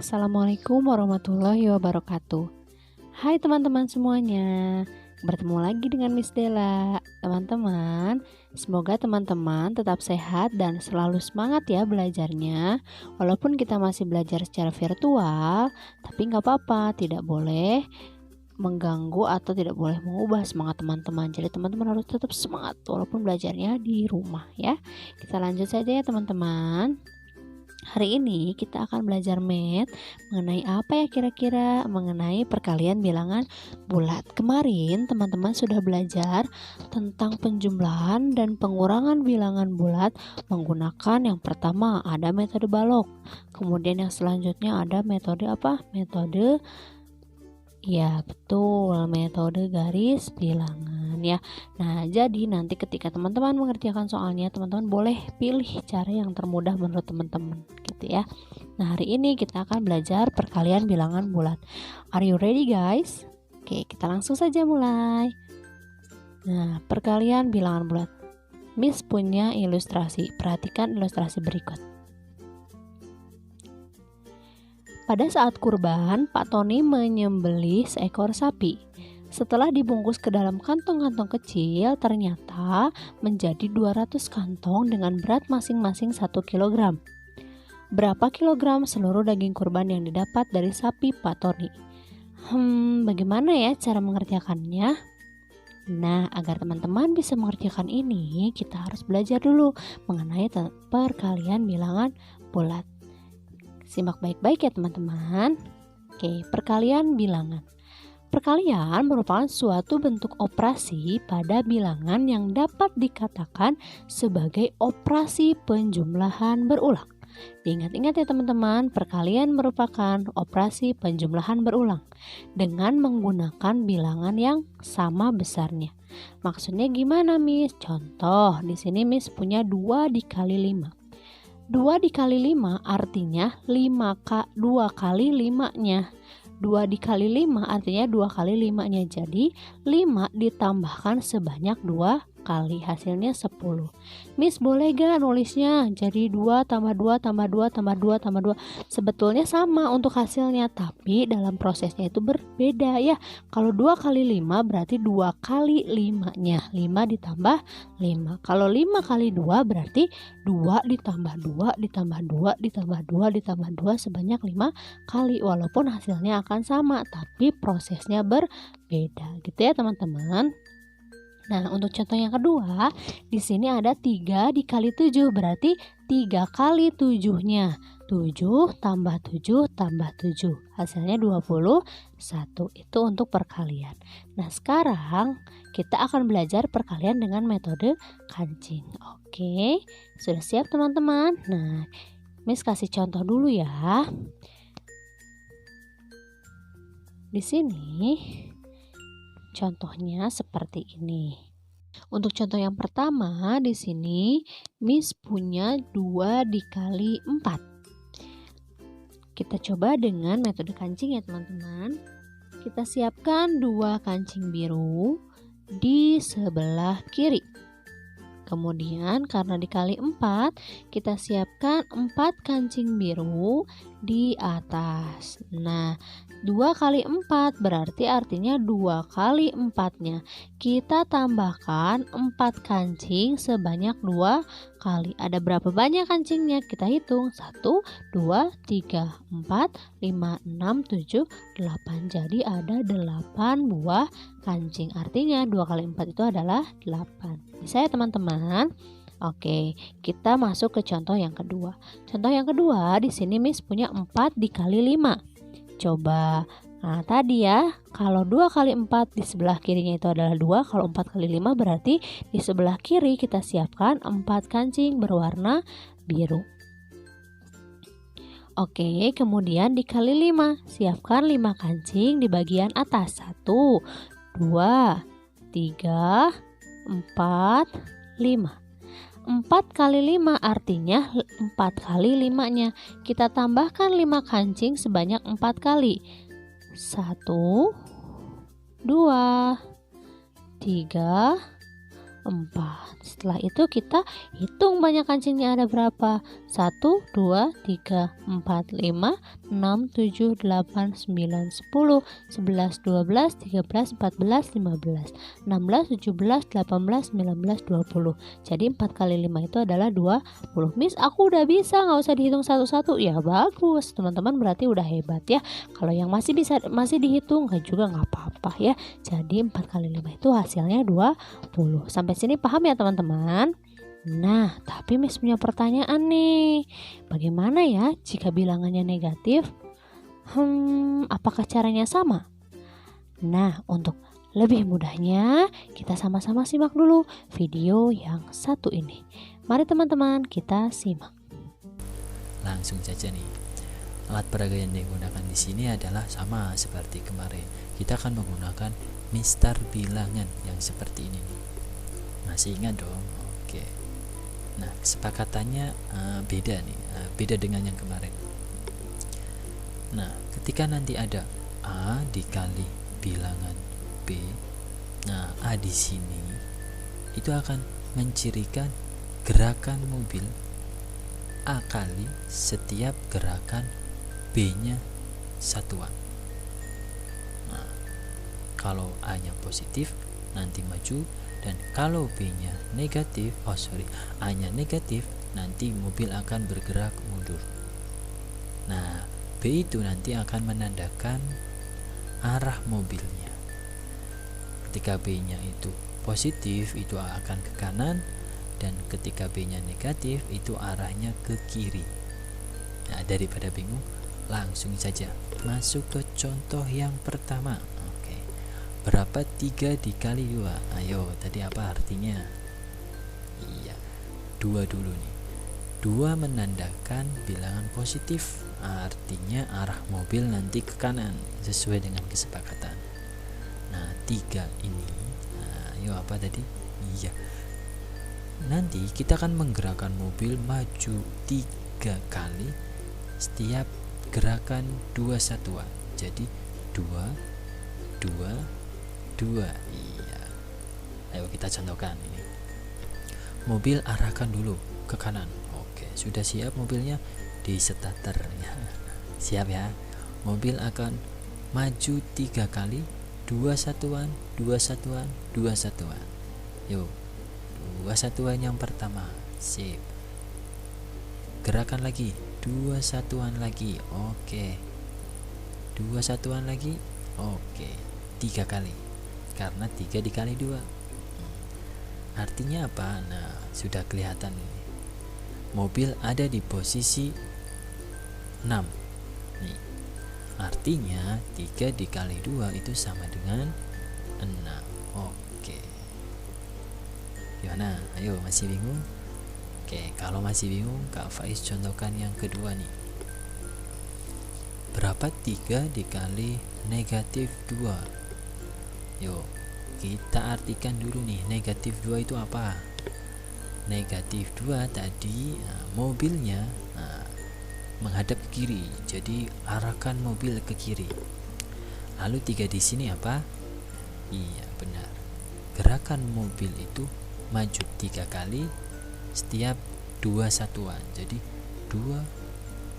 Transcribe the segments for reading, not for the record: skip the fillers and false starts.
Assalamualaikum warahmatullahi wabarakatuh. Hai teman-teman semuanya, bertemu lagi dengan Miss Della. Teman-teman, semoga teman-teman tetap sehat dan selalu semangat ya belajarnya. Walaupun kita masih belajar secara virtual, tapi nggak apa-apa, tidak boleh mengganggu atau tidak boleh mengubah semangat teman-teman. Jadi teman-teman harus tetap semangat walaupun belajarnya di rumah ya. Kita lanjut saja ya teman-teman. Hari ini kita akan belajar math mengenai apa ya kira-kira? Mengenai perkalian bilangan bulat. Kemarin teman-teman sudah belajar tentang penjumlahan dan pengurangan bilangan bulat menggunakan yang pertama ada metode balok. Kemudian yang selanjutnya ada metode apa? Metode metode garis bilangan ya. Nah, jadi nanti ketika teman-teman mengerjakan soalnya, teman-teman boleh pilih cara yang termudah menurut teman-teman gitu ya. Nah, hari ini kita akan belajar perkalian bilangan bulat. Are you ready guys? Oke, kita langsung saja mulai. Nah, perkalian bilangan bulat. Miss punya ilustrasi. Perhatikan ilustrasi berikut. Pada saat kurban, Pak Tony menyembelih seekor sapi. Setelah dibungkus ke dalam kantong-kantong kecil, ternyata menjadi 200 kantong dengan berat masing-masing 1 kg. Berapa kilogram seluruh daging kurban yang didapat dari sapi Pak Tony? Bagaimana ya cara mengerjakannya? Nah, agar teman-teman bisa mengerjakan ini, kita harus belajar dulu mengenai perkalian bilangan bulat. Simak baik-baik ya teman-teman. Oke, perkalian bilangan. Perkalian merupakan suatu bentuk operasi pada bilangan yang dapat dikatakan sebagai operasi penjumlahan berulang. Diingat-ingat ya teman-teman, perkalian merupakan operasi penjumlahan berulang dengan menggunakan bilangan yang sama besarnya. Maksudnya gimana, Miss? Contoh, di sini Miss punya 2 dikali 5. 2 dikali 5 artinya 2 kali 5-nya. 2 dikali 5 artinya 2 kali 5-nya. Jadi 5 ditambahkan sebanyak 2 kali, hasilnya 10. Miss boleh gak nulisnya jadi 2 tambah 2 tambah 2 tambah 2 tambah 2? Sebetulnya sama untuk hasilnya, tapi dalam prosesnya itu berbeda ya. Kalau 2 kali 5 berarti 2 kali 5-nya. 5 ditambah 5. Kalau 5 kali 2 berarti 2 ditambah 2 ditambah 2 ditambah 2 ditambah 2 sebanyak 5 kali. Walaupun hasilnya akan sama, tapi prosesnya berbeda gitu ya teman-teman. Nah, untuk contoh yang kedua, di sini ada 3 dikali 7, berarti 3 kali 7-nya. 7 tambah 7 tambah 7, hasilnya 21. Itu untuk perkalian. Nah, sekarang kita akan belajar perkalian dengan metode kancing. Oke, sudah siap teman-teman? Nah, Miss kasih contoh dulu ya. Di sini contohnya seperti ini. Untuk contoh yang pertama, di sini Miss punya 2 dikali 4. Kita coba dengan metode kancing ya teman-teman. Kita siapkan 2 kancing biru di sebelah kiri. Kemudian karena dikali 4, kita siapkan 4 kancing biru di atas. Nah, 2 kali 4 berarti artinya 2 kali 4-nya. Kita tambahkan 4 kancing sebanyak 2 kali. Ada berapa banyak kancingnya? Kita hitung. 1, 2, 3, 4, 5, 6, 7, 8. Jadi ada 8 buah kancing. Artinya 2 kali 4 itu adalah 8. Bisa ya teman-teman? Oke, kita masuk ke contoh yang kedua. Contoh yang kedua, di sini Miss punya 4 dikali 5. Coba, nah tadi ya, kalau 2 kali 4 di sebelah kirinya itu adalah 2, kalau 4 kali 5 berarti di sebelah kiri kita siapkan 4 kancing berwarna biru. Oke, kemudian dikali 5, siapkan 5 kancing di bagian atas. 1, 2, 3, 4, 5. 4 kali 5 artinya 4 kali 5-nya. Kita tambahkan 5 kancing sebanyak 4 kali. 1, 2, 3, 4. Setelah itu kita hitung banyak kancingnya ada berapa. 1, 2, 3, 4, 5, 6, 7, 8, 9, 10, 11, 12, 13, 14, 15, 16, 17, 18, 19, 20. Jadi 4 kali 5 itu adalah 20. Miss, aku udah bisa, nggak usah dihitung satu-satu. Ya bagus, teman-teman berarti udah hebat ya. Kalau yang masih dihitung juga nggak apa-apa ya. Jadi 4 kali 5 itu hasilnya 20. Sampai sini paham ya teman-teman? Nah, tapi Miss punya pertanyaan nih. Bagaimana ya jika bilangannya negatif? Apakah caranya sama? Nah, untuk lebih mudahnya, kita sama-sama simak dulu video yang satu ini. Mari teman-teman, kita simak. Langsung saja nih. Alat peraga yang digunakan di sini adalah sama seperti kemarin. Kita akan menggunakan mistar bilangan yang seperti ini nih. Masih ingat dong? Oke. Nah, kesepakatannya beda nih, beda dengan yang kemarin. Nah, ketika nanti ada A dikali bilangan B, nah A di sini itu akan mencirikan gerakan mobil A kali setiap gerakan B-nya satuan. Nah, kalau A-nya positif nanti maju, dan kalau B-nya negatif, A-nya negatif, nanti mobil akan bergerak mundur. Nah, B itu nanti akan menandakan arah mobilnya. Ketika B-nya itu positif, itu akan ke kanan, dan ketika B-nya negatif, itu arahnya ke kiri. Nah, daripada bingung, langsung saja masuk ke contoh yang pertama. Berapa 3 dikali 2? Ayo, tadi apa artinya? Iya, 2 dulu nih. 2 menandakan bilangan positif, artinya arah mobil nanti ke kanan sesuai dengan kesepakatan. Nah, 3 ini, ayo apa tadi? Iya, nanti kita akan menggerakkan mobil maju 3 kali setiap gerakan 2 satuan. Jadi 2, 2, 2. Iya. Ayo kita contohkan ini. Mobil arahkan dulu ke kanan. Oke, sudah siap mobilnya? Di starter ya. Siap ya. Mobil akan maju 3 kali, 2 satuan, 2 satuan, 2 satuan. Yuk. 2 satuan yang pertama. Sip. Gerakan lagi, 2 satuan lagi. Oke. 2 satuan lagi. Oke. 3 kali. Karena 3 dikali 2 artinya apa? Nah, sudah kelihatan ini. Mobil ada di posisi 6 nih. Artinya 3 dikali 2 itu sama dengan 6. Oke. Gimana? Ayo, masih bingung? Oke, kalau masih bingung, Kak Faiz contohkan yang kedua nih. Berapa 3 dikali negatif 2? Yuk, kita artikan dulu nih, negatif 2 itu apa? Negatif 2 tadi mobilnya menghadap ke kiri, jadi arahkan mobil ke kiri. Lalu 3 di sini apa? Iya, benar. Gerakan mobil itu maju 3 kali setiap 2 satuan. Jadi 2,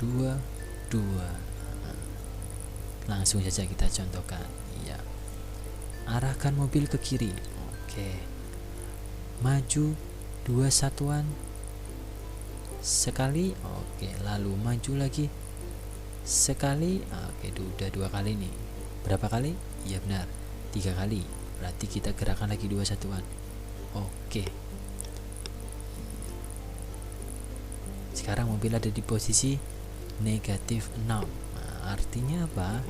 2, 2. Langsung saja kita contohkan. Iya. Arahkan mobil ke kiri. Oke. Maju 2 satuan sekali. Oke, lalu maju lagi sekali. Oke, udah 2 kali nih. Berapa kali? Iya benar, 3 kali. Berarti kita gerakan lagi 2 satuan. Oke. Sekarang mobil ada di posisi negatif 6. Nah, artinya apa?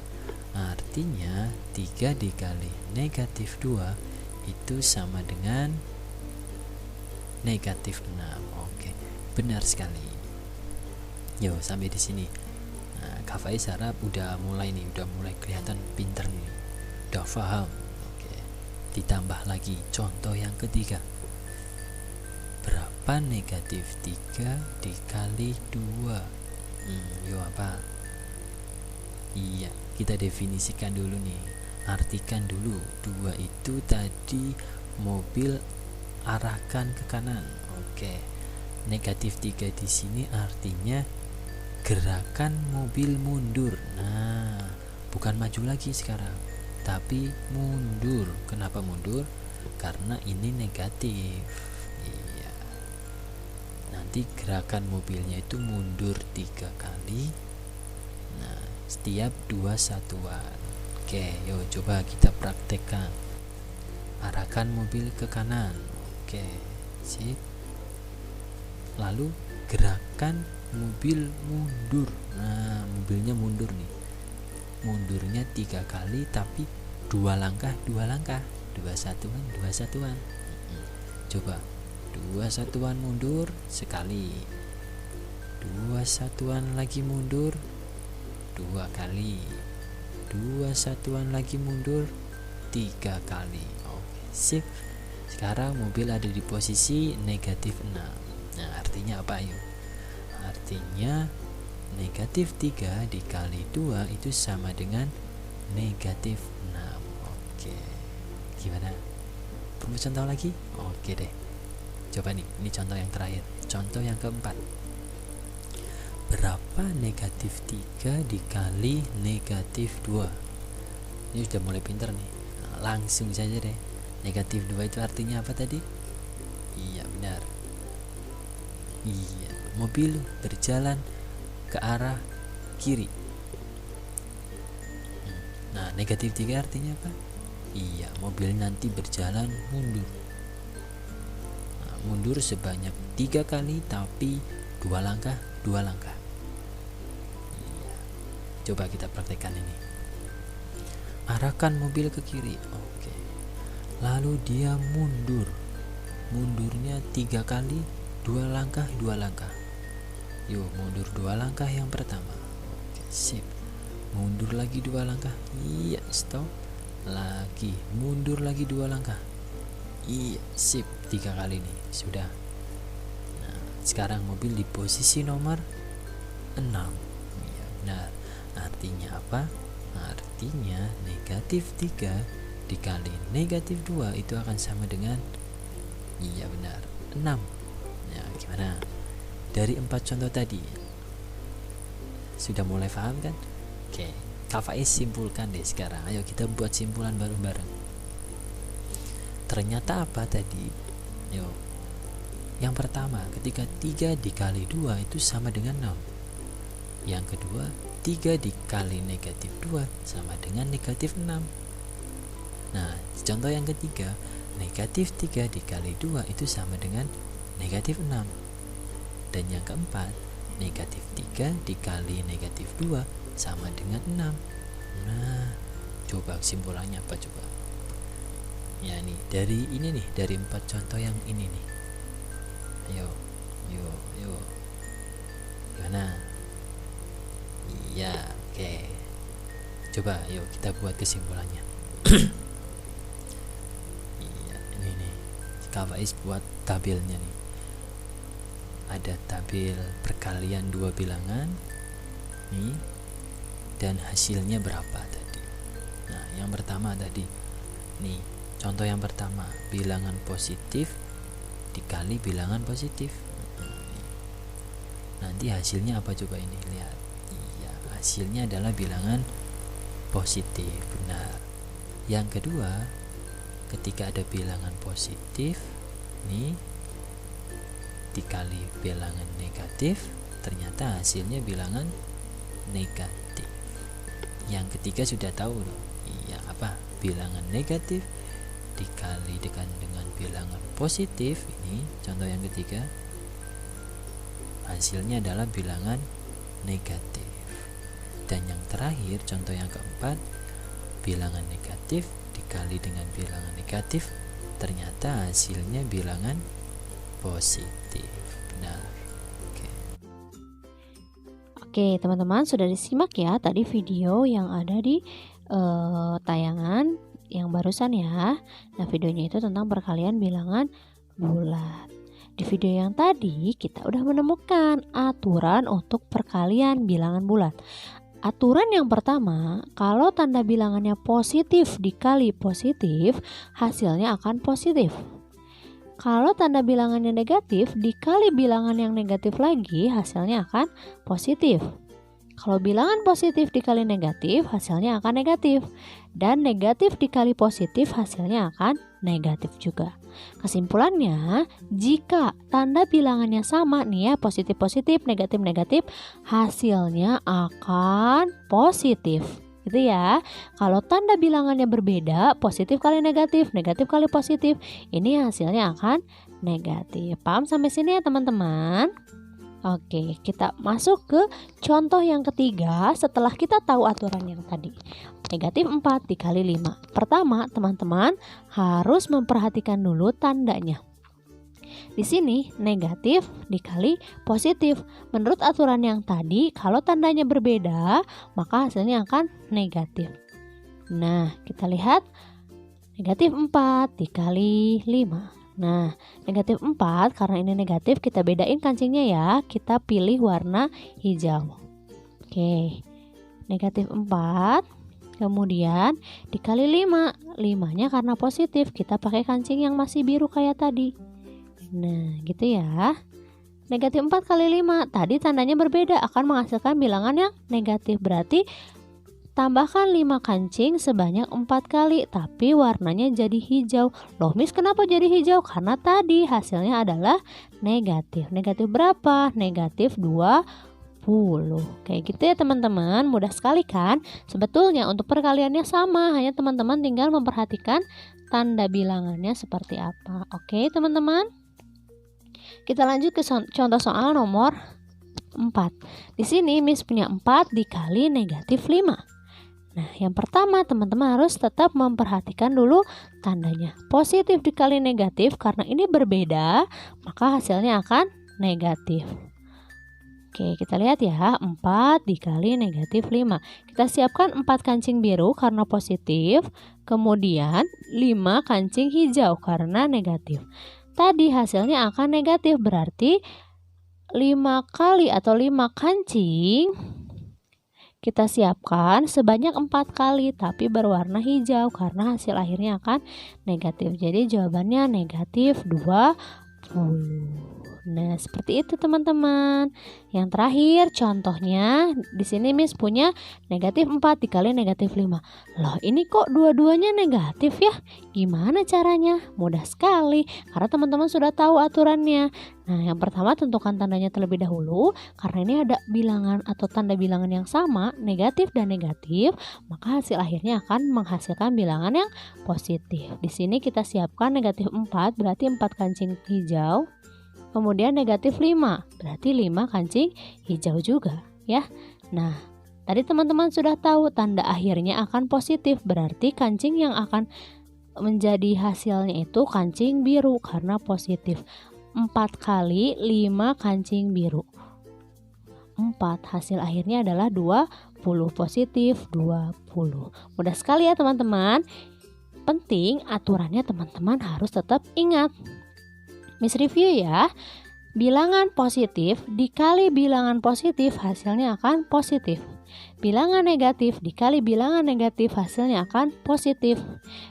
Artinya 3 dikali negatif 2 itu sama dengan negatif 6. Oke, benar sekali. Yo, sampai di sini. Nah, Kak Faiz harap udah mulai kelihatan pinter nih. Udah paham. Oke. Ditambah lagi contoh yang ketiga. Berapa negatif 3 dikali 2? Yo apa? Iya, kita definisikan dulu nih. Artikan dulu. 2 itu tadi mobil arahkan ke kanan. Oke. Negatif 3 di sini artinya gerakan mobil mundur. Nah, bukan maju lagi sekarang, tapi mundur. Kenapa mundur? Karena ini negatif. Iya. Nanti gerakan mobilnya itu mundur 3 kali. Nah, setiap 2 satuan. Oke, yuk coba kita praktekkan. Arahkan mobil ke kanan. Oke, sip. Lalu gerakan mobil mundur. Nah, mobilnya mundur nih. Mundurnya 3 kali tapi 2 langkah, 2 langkah. 2 satuan, 2 satuan. Coba 2 satuan mundur sekali. 2 satuan lagi mundur 2 kali. 2 satuan lagi mundur 3 kali. Oke, sip. Sekarang mobil ada di posisi negatif 6. Nah, artinya apa yuk? Artinya negatif 3 dikali 2 itu sama dengan negatif 6. Oke, gimana? Perlu contoh lagi? Oke deh. Coba nih, ini contoh yang terakhir. Contoh yang keempat. Berapa negatif 3 dikali negatif 2? Ini sudah mulai pintar nih. Nah, langsung saja deh. Negatif 2 itu artinya apa tadi? Iya, benar. Iya, mobil berjalan ke arah kiri. Nah, negatif 3 artinya apa? Iya, mobil nanti berjalan mundur. Nah, mundur sebanyak 3 kali tapi 2 langkah, 2 langkah. Iya. Coba kita praktekkan ini. Arahkan mobil ke kiri. Oke. Lalu dia mundur. Mundurnya 3 kali, 2 langkah, 2 langkah. Yuk, mundur 2 langkah yang pertama. Oke, sip. Mundur lagi 2 langkah. Iya, stop. Lagi, mundur lagi 2 langkah. Iya, sip. 3 kali nih, sudah. Nah, sekarang mobil di posisi nomor 6. Iya, benar. Artinya apa? Artinya negatif 3 dikali negatif 2 itu akan sama dengan, iya benar, 6. Nah, gimana? Dari 4 contoh tadi sudah mulai paham kan? Oke, Kak Faiz simpulkan deh sekarang. Ayo kita buat simpulan bareng-bareng. Ternyata apa tadi? Yuk. Yang pertama, ketika 3 dikali 2 itu sama dengan 6. Yang kedua, 3 dikali negatif 2 sama dengan negatif 6. Nah, contoh yang ketiga, negatif 3 dikali 2 itu sama dengan negatif 6. Dan yang keempat, negatif 3 dikali negatif 2 sama dengan 6. Nah, coba kesimpulannya apa coba? Ya nih, dari ini nih, dari 4 contoh yang ini nih. Ayo. Gimana? Iya, oke. Coba yuk kita buat kesimpulannya. Iya, ini nih. Kak Faiz buat tabelnya nih. Ada tabel perkalian 2 bilangan nih, dan hasilnya berapa tadi. Nah, yang pertama tadi nih, contoh yang pertama, bilangan positif dikali bilangan positif. Nanti hasilnya apa coba ini, lihat. Iya, hasilnya adalah bilangan positif, benar. Yang kedua, ketika ada bilangan positif nih dikali bilangan negatif, ternyata hasilnya bilangan negatif. Yang ketiga sudah tahu loh. Iya, apa? Bilangan negatif dikali dengan bilangan positif. Ini contoh yang ketiga, hasilnya adalah bilangan negatif. Dan yang terakhir, contoh yang keempat, bilangan negatif dikali dengan bilangan negatif, ternyata hasilnya bilangan positif. Benar. Oke, teman-teman sudah disimak ya tadi video yang ada di tayangan yang barusan ya. Nah, videonya itu tentang perkalian bilangan bulat. Di video yang tadi kita udah menemukan aturan untuk perkalian bilangan bulat. Aturan yang pertama, kalau tanda bilangannya positif dikali positif, hasilnya akan positif. Kalau tanda bilangannya negatif dikali bilangan yang negatif lagi, hasilnya akan positif. Kalau bilangan positif dikali negatif, hasilnya akan negatif. Dan negatif dikali positif, hasilnya akan negatif juga. Kesimpulannya, jika tanda bilangannya sama nih ya, positif-positif, negatif-negatif, hasilnya akan positif. Gitu ya. Kalau tanda bilangannya berbeda, positif kali negatif, negatif kali positif, ini hasilnya akan negatif. Paham sampai sini ya teman-teman? Oke, kita masuk ke contoh yang ketiga setelah kita tahu aturan yang tadi. Negatif 4 dikali 5. Pertama, teman-teman harus memperhatikan dulu tandanya. Di sini negatif dikali positif. Menurut aturan yang tadi, kalau tandanya berbeda, maka hasilnya akan negatif. Nah, kita lihat negatif 4 dikali 5. Nah, negatif 4 karena ini negatif, kita bedain kancingnya ya. Kita pilih warna hijau. Oke, negatif 4 kemudian dikali 5. 5-nya karena positif, kita pakai kancing yang masih biru kayak tadi. Nah, gitu ya. Negatif 4 kali 5, tadi tandanya berbeda, akan menghasilkan bilangan yang negatif. Berarti tambahkan 5 kancing sebanyak 4 kali, tapi warnanya jadi hijau. Loh Miss, kenapa jadi hijau? Karena tadi hasilnya adalah negatif. Negatif berapa? Negatif 20. Kayak gitu ya teman-teman, mudah sekali kan? Sebetulnya untuk perkaliannya sama, hanya teman-teman tinggal memperhatikan tanda bilangannya seperti apa. Oke teman-teman, kita lanjut ke contoh soal nomor 4. Di sini Miss punya 4 dikali negatif 5. Nah, yang pertama teman-teman harus tetap memperhatikan dulu tandanya. Positif dikali negatif, karena ini berbeda, maka hasilnya akan negatif. Oke, kita lihat ya, 4 dikali negatif 5. Kita siapkan 4 kancing biru karena positif, kemudian 5 kancing hijau karena negatif. Tadi hasilnya akan negatif, berarti 5 kali atau 5 kancing kita siapkan sebanyak 4 kali, tapi berwarna hijau karena hasil akhirnya akan negatif. Jadi jawabannya negatif 20. Nah, seperti itu teman-teman. Yang terakhir contohnya di sini Miss punya negatif 4 dikali negatif 5. Loh, ini kok dua-duanya negatif ya? Gimana caranya? Mudah sekali, karena teman-teman sudah tahu aturannya. Nah, yang pertama tentukan tandanya terlebih dahulu. Karena ini ada bilangan atau tanda bilangan yang sama, negatif dan negatif, maka hasil akhirnya akan menghasilkan bilangan yang positif. Di sini kita siapkan negatif 4, berarti 4 kancing hijau. Kemudian negatif 5, berarti 5 kancing hijau juga ya. Nah, tadi teman-teman sudah tahu tanda akhirnya akan positif, berarti kancing yang akan menjadi hasilnya itu kancing biru karena positif. 4 kali 5 kancing biru. 4, hasil akhirnya adalah 20, positif 20. Mudah sekali ya teman-teman. Penting aturannya teman-teman harus tetap ingat. Miss review ya. Bilangan positif dikali bilangan positif hasilnya akan positif. Bilangan negatif dikali bilangan negatif hasilnya akan positif.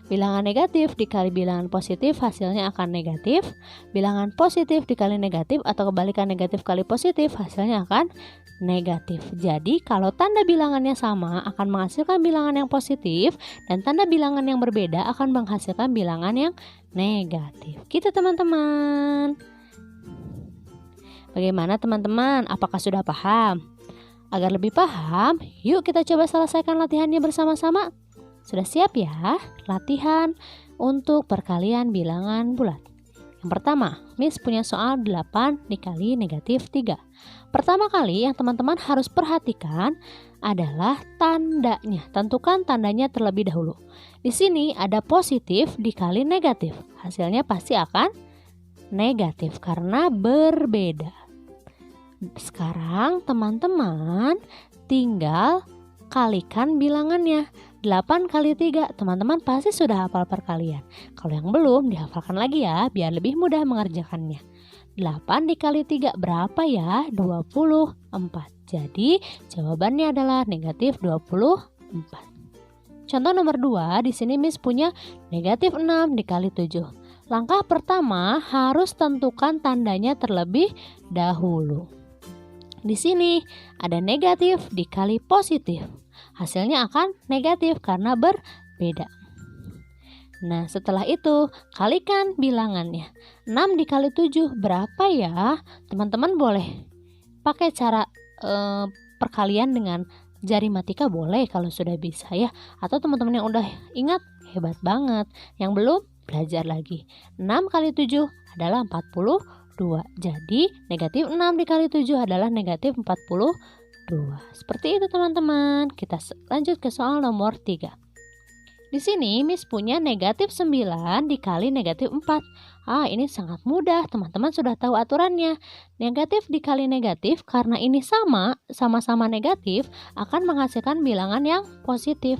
Bilangan negatif dikali bilangan positif hasilnya akan negatif. Bilangan positif dikali negatif atau kebalikan negatif kali positif hasilnya akan negatif. Jadi kalau tanda bilangannya sama akan menghasilkan bilangan yang positif, dan tanda bilangan yang berbeda akan menghasilkan bilangan yang negatif. Gitu teman-teman. Bagaimana teman-teman? Apakah sudah paham? Agar lebih paham, yuk kita coba selesaikan latihannya bersama-sama. Sudah siap ya? Latihan untuk perkalian bilangan bulat. Yang pertama, Miss punya soal 8 dikali negatif 3. Pertama kali yang teman-teman harus perhatikan adalah tandanya. Tentukan tandanya terlebih dahulu. Di sini ada positif dikali negatif. Hasilnya pasti akan negatif karena berbeda. Sekarang teman-teman tinggal kalikan bilangannya. 8 kali 3, teman-teman pasti sudah hafal perkalian. Kalau yang belum, dihafalkan lagi ya, biar lebih mudah mengerjakannya. 8 dikali 3 berapa ya? 24. Jadi jawabannya adalah negatif 24. Contoh nomor 2, di sini Miss punya negatif 6 dikali 7. Langkah pertama harus tentukan tandanya terlebih dahulu. Di sini ada negatif dikali positif. Hasilnya akan negatif karena berbeda. Nah, setelah itu kalikan bilangannya. 6 dikali 7 berapa ya? Teman-teman boleh pakai cara perkalian dengan jari matika boleh kalau sudah bisa ya. Atau teman-teman yang udah ingat, hebat banget. Yang belum, belajar lagi. 6 kali 7 adalah 42. Jadi negatif 6 dikali 7 adalah negatif 42. Seperti itu teman-teman. Kita lanjut ke soal nomor 3. Di sini Miss punya negatif 9 dikali negatif 4. Ini sangat mudah, teman-teman sudah tahu aturannya. Negatif dikali negatif karena ini sama-sama negatif akan menghasilkan bilangan yang positif.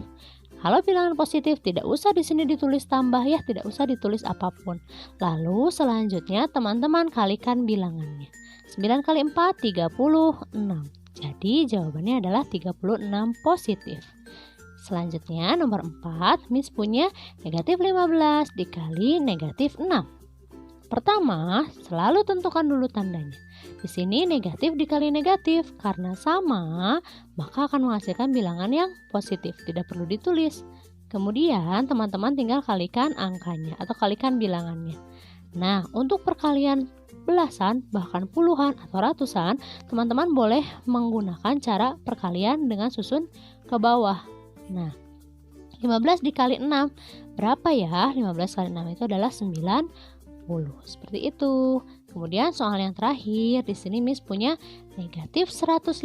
Kalau bilangan positif tidak usah di sini ditulis tambah ya, tidak usah ditulis apapun. Lalu selanjutnya teman-teman kalikan bilangannya. 9 kali 4 36. Jadi jawabannya adalah 36 positif. Selanjutnya nomor 4, Miss punya negatif 15 dikali negatif 6. Pertama, selalu tentukan dulu tandanya. Di sini negatif dikali negatif, karena sama, maka akan menghasilkan bilangan yang positif, tidak perlu ditulis. Kemudian teman-teman tinggal kalikan angkanya atau kalikan bilangannya. Nah, untuk perkalian belasan, bahkan puluhan atau ratusan, teman-teman boleh menggunakan cara perkalian dengan susun ke bawah. Nah, 15 dikali 6 berapa ya? 15 kali 6 itu adalah 90. Seperti itu. Kemudian soal yang terakhir, di sini Miss punya negatif 150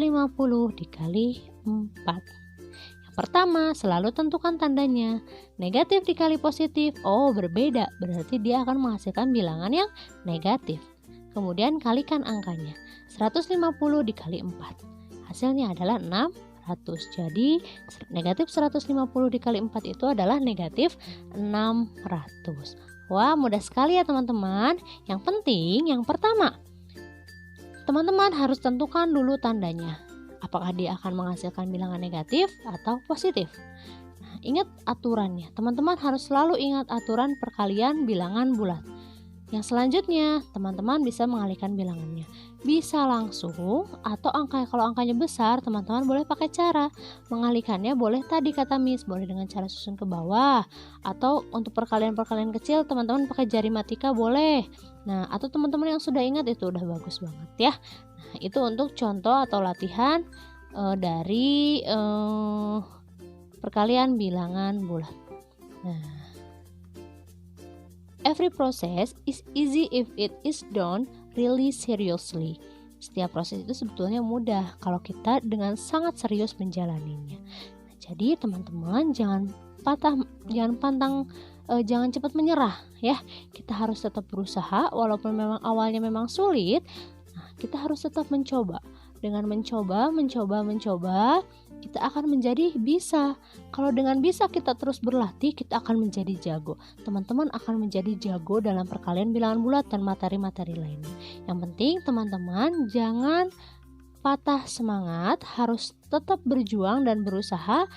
dikali 4. Yang pertama, selalu tentukan tandanya. Negatif dikali positif, berbeda, berarti dia akan menghasilkan bilangan yang negatif. Kemudian kalikan angkanya. 150 dikali 4. Hasilnya adalah 600. Jadi negatif 150 dikali 4 itu adalah negatif 600. Wah, mudah sekali ya teman-teman. Yang penting yang pertama, teman-teman harus tentukan dulu tandanya. Apakah dia akan menghasilkan bilangan negatif atau positif. Nah, ingat aturannya. Teman-teman harus selalu ingat aturan perkalian bilangan bulat. Yang selanjutnya, teman-teman bisa mengalihkan bilangannya. Bisa langsung atau kalau angkanya besar, teman-teman boleh pakai cara mengalihkannya. Boleh tadi kata Miss, boleh dengan cara susun ke bawah. Atau untuk perkalian-perkalian kecil, teman-teman pakai jari matika boleh. Nah, atau teman-teman yang sudah ingat itu udah bagus banget ya. Nah, itu untuk contoh atau latihan dari perkalian bilangan bulat. Nah, every process is easy if it is done really seriously. Setiap proses itu sebetulnya mudah kalau kita dengan sangat serius menjalaninya. Nah, jadi teman-teman jangan cepat menyerah ya. Kita harus tetap berusaha walaupun memang awalnya memang sulit. Nah, kita harus tetap mencoba. Dengan mencoba, kita akan menjadi bisa. Kalau dengan bisa kita terus berlatih, kita akan menjadi jago. Teman-teman akan menjadi jago dalam perkalian bilangan bulat dan materi-materi lainnya. Yang penting teman-teman jangan patah semangat, harus tetap berjuang dan berusaha,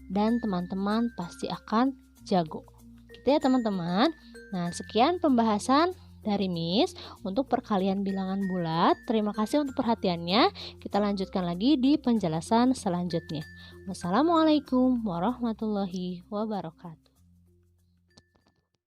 dan teman-teman pasti akan jago. Gitu ya teman-teman. Nah, sekian pembahasan dari Miss untuk perkalian bilangan bulat. Terima kasih untuk perhatiannya. Kita lanjutkan lagi di penjelasan selanjutnya. Wassalamualaikum warahmatullahi wabarakatuh.